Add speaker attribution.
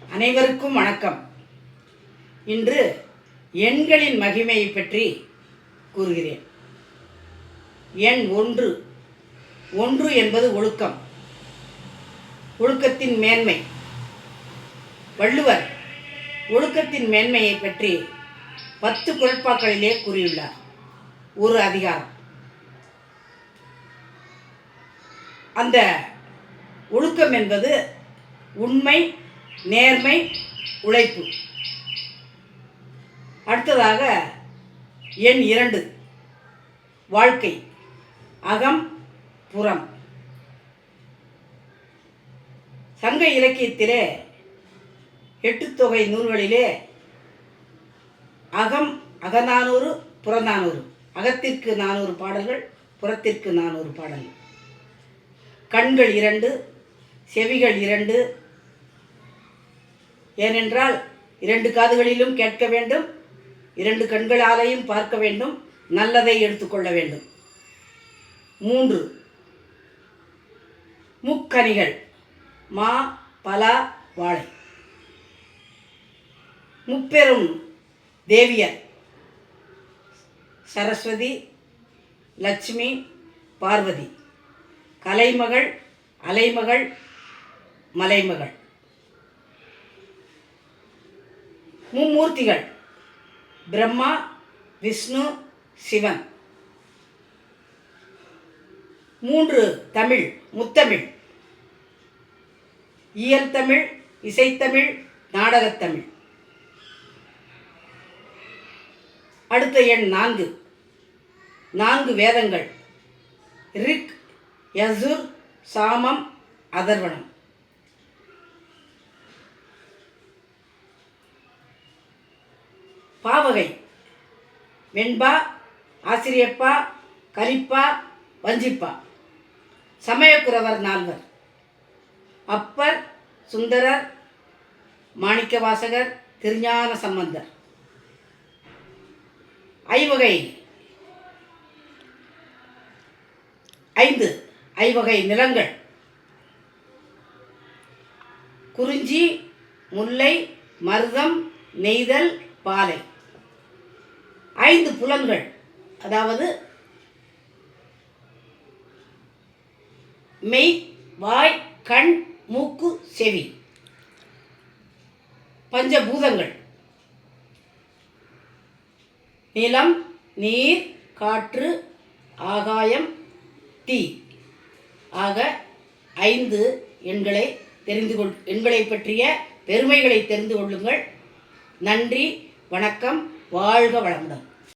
Speaker 1: அனைவருக்கும் வணக்கம். இன்று எண்களின் மகிமையை பற்றி கூறுகிறேன். எண் 1. 1 என்பது ஒழுக்கம், ஒழுக்கத்தின் மேன்மை. வள்ளுவர் ஒழுக்கத்தின் மேன்மையை பற்றி 10 குறட்பாக்களிலே கூறியுள்ளார். ஒரு அதிகாரம். அந்த ஒழுக்கம் என்பது உண்மை, நேர்மை, உழைப்பு. அடுத்ததாக எண் 2 வாழ்க்கை, அகம், புறம். சங்க இலக்கியத்திலே 8 தொகை நூல்களிலே அகநானூறு, புறநானூறு. அகத்திற்கு 400 பாடல்கள், புறத்திற்கு 400 பாடல்கள். கண்கள் 2, செவிகள் 2. ஏனென்றால் 2 காதுகளிலும் கேட்க வேண்டும், 2 கண்களாலையும் பார்க்க வேண்டும், நல்லதை எடுத்துக்கொள்ள வேண்டும். 3 முக்கனிகள், மா, பலா, வாழை. முப்பெரும் தேவியர், சரஸ்வதி, லட்சுமி, பார்வதி. கலைமகள், அலைமகள், மலைமகள். மும்மூர்த்திகள், பிரம்மா, விஷ்ணு, சிவன். 3 தமிழ், முத்தமிழ். இயல் தமிழ், இசைத்தமிழ், நாடகத்தமிழ். அடுத்த எண் 4. 4 வேதங்கள், ரிக், யசுர், சாமம், அதர்வணம். பாவகை, வெண்பா, ஆசிரியப்பா, கலிப்பா, வஞ்சிப்பா. சமயக்குறவர் 4. அப்பர், சுந்தரர், மாணிக்கவாசகர், திருஞான சம்பந்தர். ஐவகை 5 ஐவகை நிலங்கள், குறிஞ்சி, முல்லை, மருதம், நெய்தல், பாலை. 5 புலன்கள், அதாவது மெய், வாய், கண், மூக்கு, செவி. பஞ்சபூதங்கள், நிலம், நீர், காற்று, ஆகாயம், தீ. ஆக 5 எண்களை பற்றிய பெருமைகளை தெரிந்து கொள்ளுங்கள். நன்றி, வணக்கம், வாழ்க வளமுடன்.